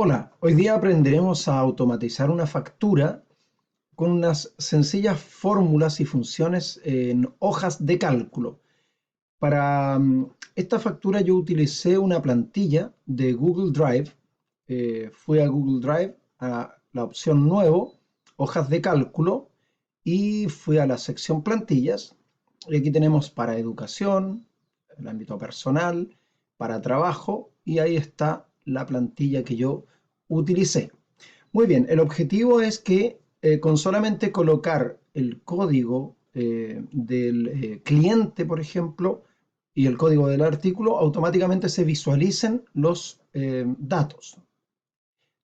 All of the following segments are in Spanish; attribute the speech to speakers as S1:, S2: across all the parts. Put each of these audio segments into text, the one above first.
S1: Hola, hoy día aprenderemos a automatizar una factura con unas sencillas fórmulas y funciones en hojas de cálculo. Para esta factura yo utilicé una plantilla de Google Drive. Fui a Google Drive a la opción Nuevo, hojas de cálculo, y fui a la sección plantillas. Y aquí tenemos para educación, el ámbito personal, para trabajo, y ahí está la plantilla que yo utilicé. Muy bien, el objetivo es que con solamente colocar el código del cliente, por ejemplo, y el código del artículo, automáticamente se visualicen los datos.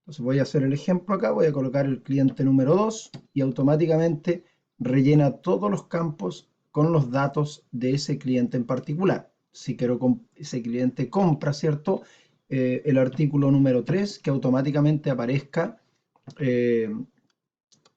S1: Entonces voy a hacer el ejemplo acá, voy a colocar el cliente número 2 y automáticamente rellena todos los campos con los datos de ese cliente en particular. Si quiero ese cliente compra, ¿cierto? El artículo número 3 que automáticamente aparezca eh,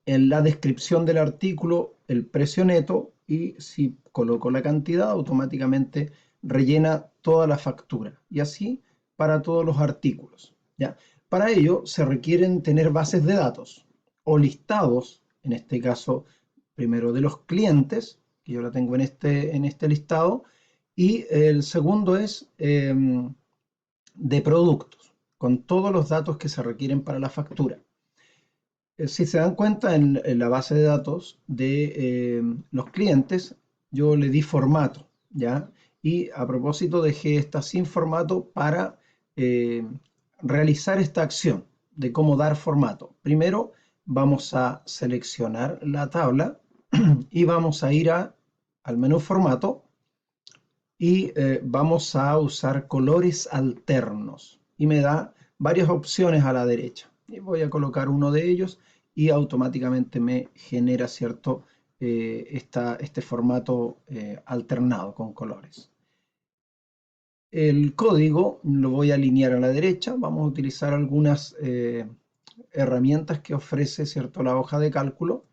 S1: en la descripción del artículo el precio neto, y si coloco la cantidad automáticamente rellena toda la factura, y así para todos los artículos, ¿ya? Para ello se requieren tener bases de datos o listados, en este caso primero de los clientes, que yo la tengo en este listado, y el segundo es de productos, con todos los datos que se requieren para la factura. Si se dan cuenta en la base de datos de los clientes, yo le di formato, ¿ya? Y a propósito dejé esta sin formato para eh, realizar esta acción de cómo dar formato. Primero vamos a seleccionar la tabla y vamos a ir al menú formato y vamos a usar colores alternos. Y me da varias opciones a la derecha. Y voy a colocar uno de ellos y automáticamente me genera, ¿cierto? Este formato alternado con colores. El código lo voy a alinear a la derecha. Vamos a utilizar algunas herramientas que ofrece, ¿cierto?, la hoja de cálculo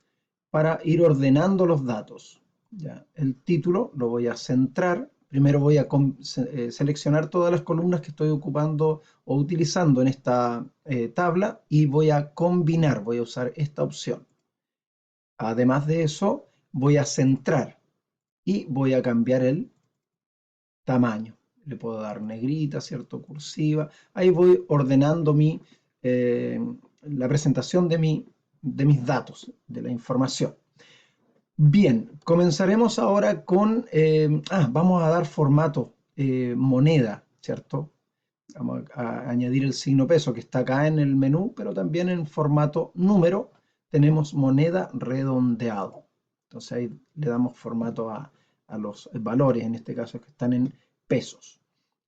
S1: para ir ordenando los datos. ¿Ya? El título lo voy a centrar. Primero voy a seleccionar todas las columnas que estoy ocupando o utilizando en esta tabla y voy a combinar, voy a usar esta opción. Además de eso, voy a centrar y voy a cambiar el tamaño. Le puedo dar negrita, ¿cierto? Cursiva. Ahí voy ordenando la presentación de mis datos, de la información. Bien, comenzaremos ahora con, vamos a dar formato moneda, ¿cierto? Vamos a añadir el signo peso que está acá en el menú, pero también en formato número tenemos moneda redondeado. Entonces ahí le damos formato a los valores, en este caso que están en pesos.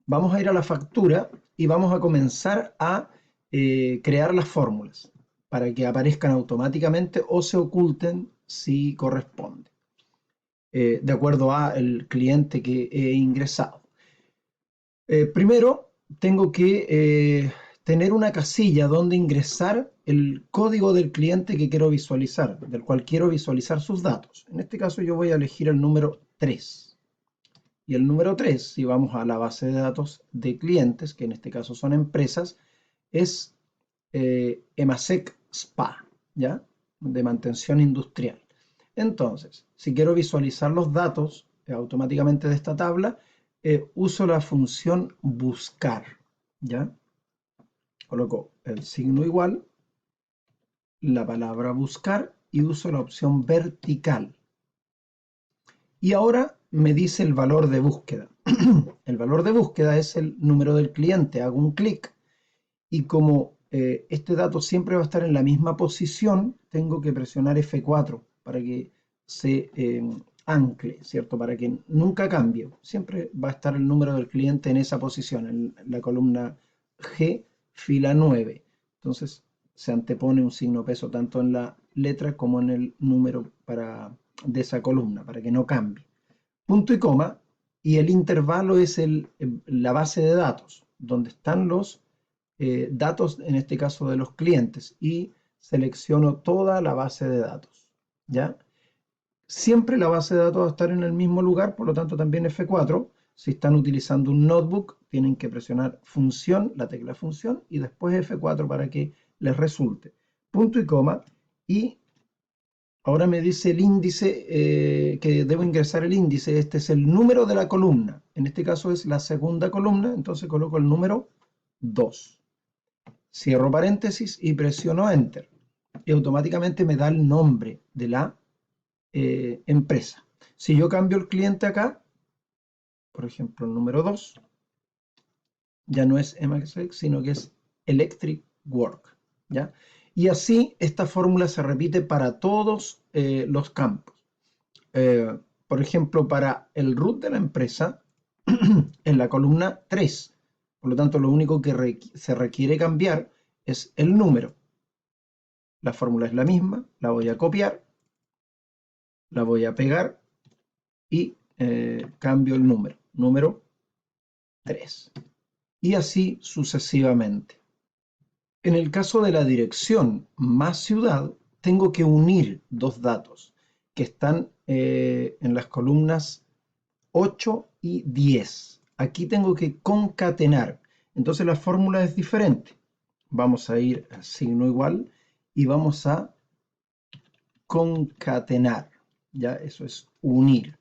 S1: Vamos a ir a la factura y vamos a comenzar a crear las fórmulas para que aparezcan automáticamente o se oculten si corresponde, de acuerdo al cliente que he ingresado. Primero tengo que tener una casilla donde ingresar el código del cliente que quiero visualizar, del cual quiero visualizar sus datos. En este caso yo voy a elegir el número 3. Y el número 3, si vamos a la base de datos de clientes, que en este caso son empresas, es EMASEC SPA, ¿ya? De mantención industrial. Entonces, si quiero visualizar los datos automáticamente de esta tabla, uso la función buscar, ¿ya? Coloco el signo igual, la palabra buscar y uso la opción vertical. Y ahora me dice el valor de búsqueda. El valor de búsqueda es el número del cliente. Hago un clic y como este dato siempre va a estar en la misma posición, tengo que presionar F4 para que se ancle, ¿cierto? Para que nunca cambie. Siempre va a estar el número del cliente en esa posición, en la columna G, fila 9. Entonces se antepone un signo peso tanto en la letra como en el número de esa columna, para que no cambie. Punto y coma, y el intervalo es la base de datos, donde están los datos, en este caso de los clientes, y selecciono toda la base de datos, ¿ya? Siempre la base de datos va a estar en el mismo lugar, por lo tanto también F4, Si están utilizando un notebook, tienen que presionar función, la tecla función, y después F4 para que les resulte. Punto y coma, y ahora me dice el índice, que debo ingresar el índice. Este es el número de la columna. En este caso es la segunda columna, entonces coloco el número 2. Cierro paréntesis y presiono Enter. Y automáticamente me da el nombre de la empresa. Si yo cambio el cliente acá, por ejemplo el número 2, ya no es MXX, sino que es Electric Work, ¿ya? Y así esta fórmula se repite para todos los campos. Por ejemplo, para el root de la empresa, en la columna 3. Por lo tanto, lo único que se requiere cambiar es el número. La fórmula es la misma, la voy a copiar, la voy a pegar y cambio el número 3. Y así sucesivamente. En el caso de la dirección más ciudad, tengo que unir dos datos que están en las columnas 8 y 10. Aquí tengo que concatenar. Entonces la fórmula es diferente. Vamos a ir al signo igual y vamos a concatenar. Ya, eso es unir.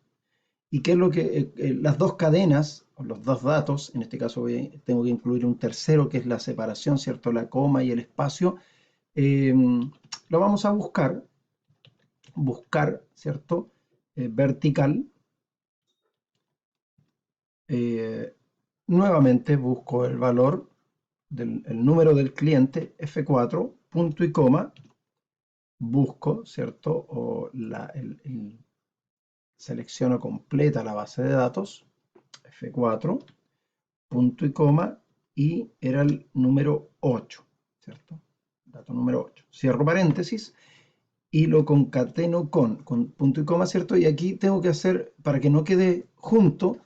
S1: ¿Y qué es lo que las dos cadenas, o los dos datos, en este caso tengo que incluir un tercero que es la separación, ¿cierto? La coma y el espacio. Lo vamos a buscar, ¿cierto? Vertical. Nuevamente busco el valor el número del cliente, F4, punto y coma, busco, ¿cierto? O selecciono completa la base de datos, F4, punto y coma, y era el número 8, ¿cierto? Dato número 8. Cierro paréntesis y lo concateno con punto y coma, ¿cierto? Y aquí tengo que hacer, para que no quede junto,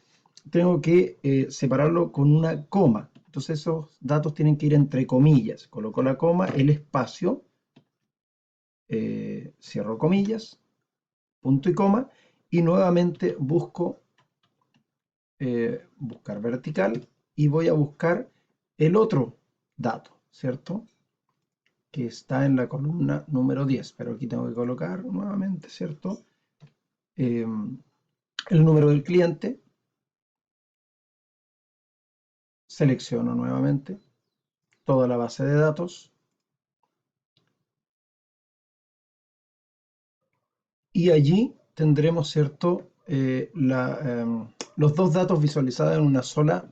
S1: tengo que separarlo con una coma. Entonces esos datos tienen que ir entre comillas. Coloco la coma, el espacio, cierro comillas, punto y coma, y nuevamente busco buscar vertical y voy a buscar el otro dato, ¿cierto? Que está en la columna número 10, pero aquí tengo que colocar nuevamente, ¿cierto? El número del cliente, selecciono nuevamente toda la base de datos y allí tendremos, ¿cierto? Los dos datos visualizados en una sola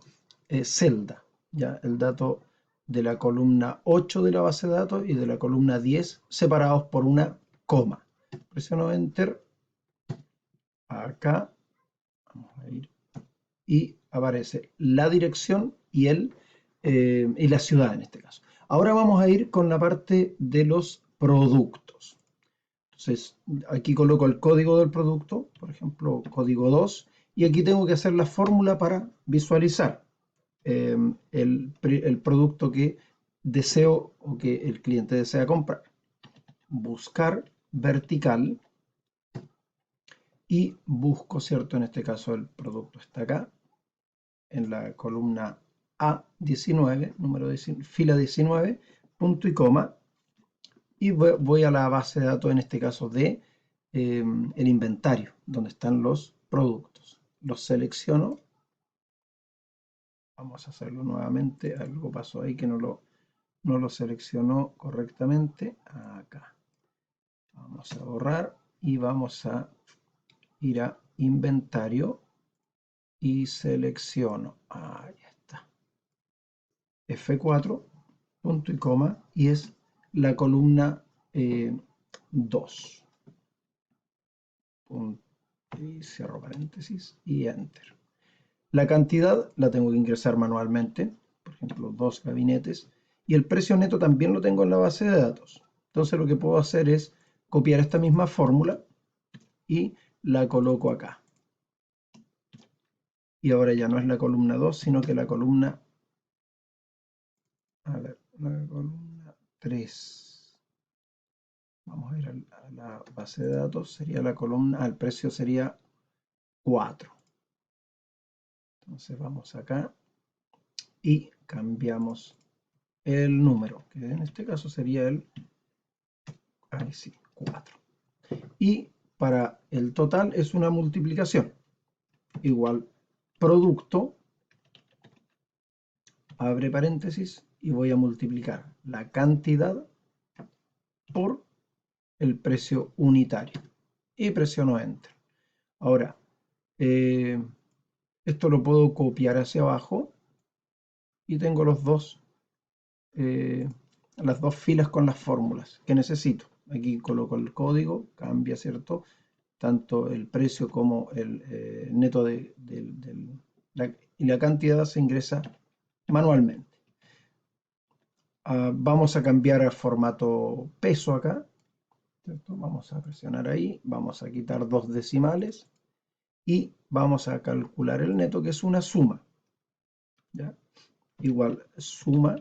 S1: celda, ¿ya? El dato de la columna 8 de la base de datos y de la columna 10 separados por una coma. Presiono Enter, acá, vamos a ir, y aparece la dirección y la ciudad en este caso. Ahora vamos a ir con la parte de los productos. Entonces, aquí coloco el código del producto, por ejemplo, código 2, y aquí tengo que hacer la fórmula para visualizar el producto que deseo o que el cliente desea comprar. Buscar vertical y busco, ¿cierto? En este caso el producto está acá, en la columna A19, número 19, fila 19, punto y coma, y voy a la base de datos, en este caso de el inventario, donde están los productos. Los selecciono. Vamos a hacerlo nuevamente. Algo pasó ahí que no lo seleccionó correctamente. Acá. Vamos a borrar y vamos a ir a inventario y selecciono. Ahí está. F4, punto y coma, y es la columna 2. Y cierro paréntesis y enter. La cantidad la tengo que ingresar manualmente, por ejemplo, 2 gabinetes, y el precio neto también lo tengo en la base de datos. Entonces lo que puedo hacer es copiar esta misma fórmula y la coloco acá. Y ahora ya no es la columna 2, sino que la columna, a ver, la columna 3. Vamos a ir a la base de datos, sería la columna, el precio sería 4. Entonces vamos acá y cambiamos el número, que en este caso sería el, ahí sí, 4. Y para el total es una multiplicación, igual producto, abre paréntesis, y voy a multiplicar la cantidad por el precio unitario. Y presiono Enter. Ahora, esto lo puedo copiar hacia abajo y tengo las dos filas con las fórmulas que necesito. Aquí coloco el código, cambia, ¿cierto? Tanto el precio como el neto y la cantidad se ingresa manualmente. Vamos a cambiar a formato peso acá, ¿cierto? Vamos a presionar ahí, vamos a quitar 2 decimales y vamos a calcular el neto, que es una suma, ¿ya? Igual suma,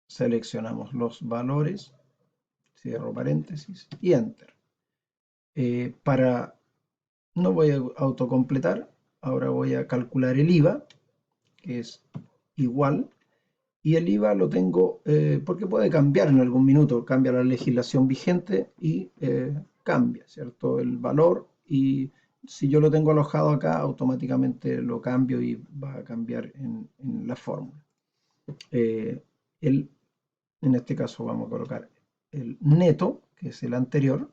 S1: seleccionamos los valores, cierro paréntesis y Enter. No voy a autocompletar, ahora voy a calcular el IVA, que es igual, y el IVA lo tengo porque puede cambiar en algún minuto, cambia la legislación vigente y cambia, ¿cierto? El valor, y si yo lo tengo alojado acá, automáticamente lo cambio y va a cambiar en la fórmula. En este caso vamos a colocar el neto, que es el anterior,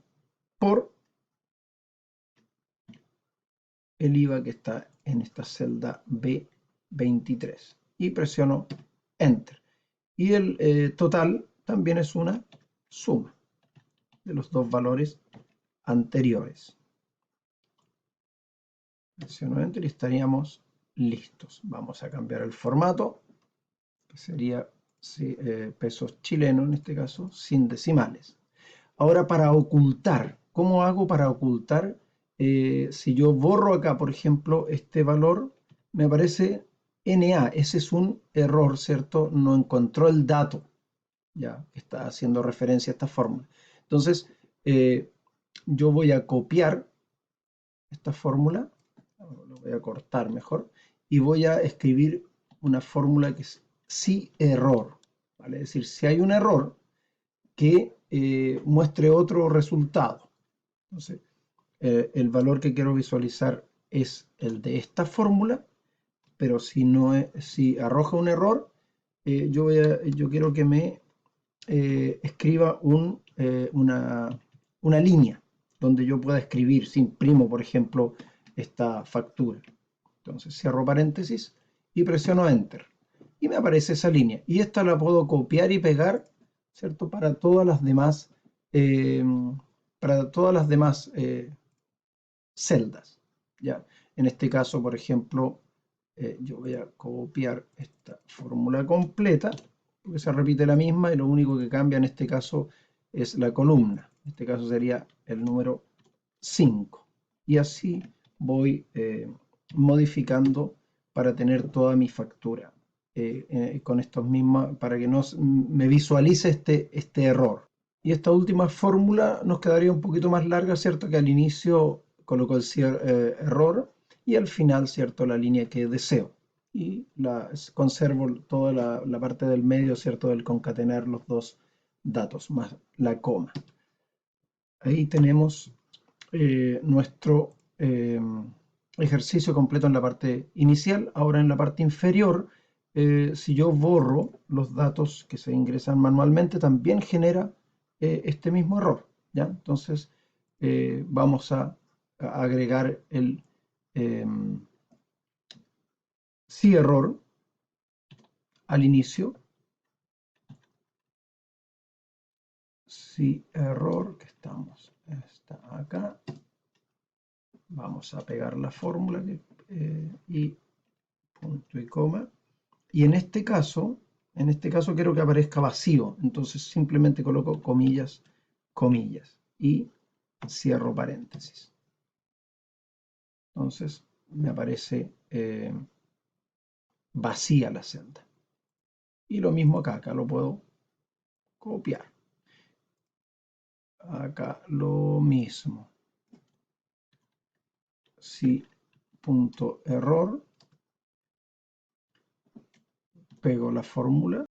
S1: por el IVA que está en esta celda B23 y presiono Enter. Y el total también es una suma de los dos valores anteriores. Presiono Enter y estaríamos listos. Vamos a cambiar el formato, que sería pesos chilenos en este caso, sin decimales. Ahora, para ocultar, ¿cómo hago para ocultar? Si yo borro acá, por ejemplo, este valor, me aparece NA. Ese es un error, ¿cierto? No encontró el dato, ya que está haciendo referencia a esta fórmula. Entonces, yo voy a copiar esta fórmula, lo voy a cortar mejor, y voy a escribir una fórmula que es si error, ¿vale? Es decir, si hay un error, que muestre otro resultado. Entonces, el valor que quiero visualizar es el de esta fórmula, pero si arroja un error, yo quiero que me escriba una línea donde yo pueda escribir, si imprimo, por ejemplo, esta factura. Entonces cierro paréntesis y presiono Enter. Y me aparece esa línea. Y esta la puedo copiar y pegar, ¿cierto? Eh, para todas las demás celdas. ¿Ya? En este caso, por ejemplo, yo voy a copiar esta fórmula completa, porque se repite la misma y lo único que cambia en este caso es la columna. En este caso sería el número 5. Y así voy modificando para tener toda mi factura con estos mismos, para que no me visualice este error. Y esta última fórmula nos quedaría un poquito más larga, ¿cierto? Que al inicio coloco el error y al final, ¿cierto? La línea que deseo. Y conservo toda la parte del medio, ¿cierto? Del concatenar los dos datos, más la coma. Ahí tenemos nuestro ejercicio completo en la parte inicial. Ahora en la parte inferior, si yo borro los datos que se ingresan manualmente, también genera este mismo error, ¿ya? Entonces vamos a agregar el si error al inicio. Si error, que está acá. Vamos a pegar la fórmula y punto y coma. Y en este caso quiero que aparezca vacío. Entonces simplemente coloco comillas, comillas y cierro paréntesis. Entonces me aparece vacía la celda. Y lo mismo acá lo puedo copiar. Acá lo mismo. Si punto error, pego la fórmula